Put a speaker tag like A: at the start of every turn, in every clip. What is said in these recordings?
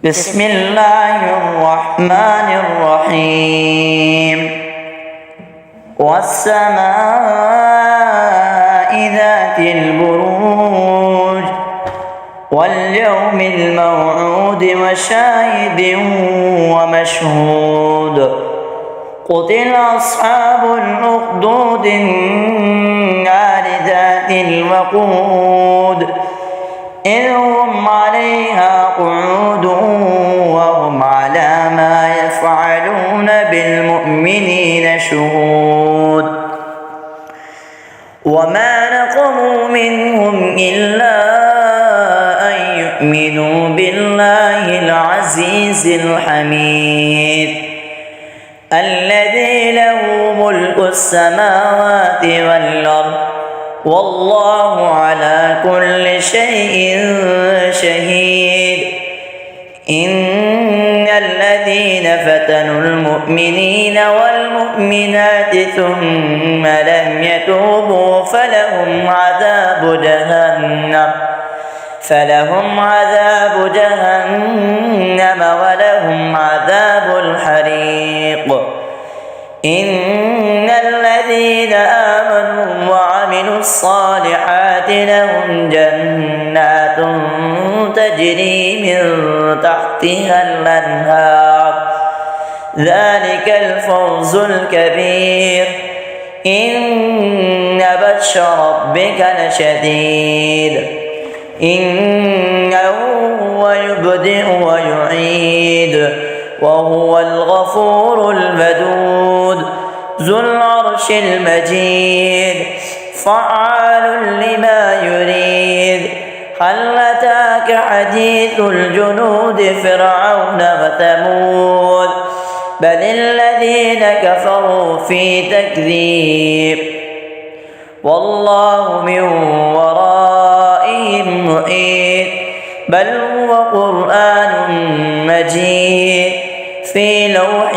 A: بسم الله الرحمن الرحيم والسماء ذات البروج واليوم الموعود وشاهد ومشهود قتل أصحاب الأخدود النار ذات الوقود إذ هم عليها قعود وهم على ما يفعلون بالمؤمنين شهود وما نقموا منهم إلا أن يؤمنوا بالله العزيز الحميد الذي له ملك السماوات والأرض والله على كل شيء شهيد إن الذين فتنوا المؤمنين والمؤمنات ثم لم يتوبوا فلهم عذاب جهنم ولهم عذاب الحريق إن الذين آمنوا وعملوا الصالحات لهم جنات تجري من تحتها الأنهار ذلك الفوز الكبير إن بطش ربك لشديد إنه هو يبدئ ويعيد وهو الغفور الودود ذو العرش المجيد فعال لما يريد هل أتاك حديث الجنود فرعون وثمود بل الذين كفروا في تكذيب والله من ورائهم محيط بل هو قرآن مجيد في لوح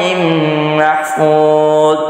A: محفوظ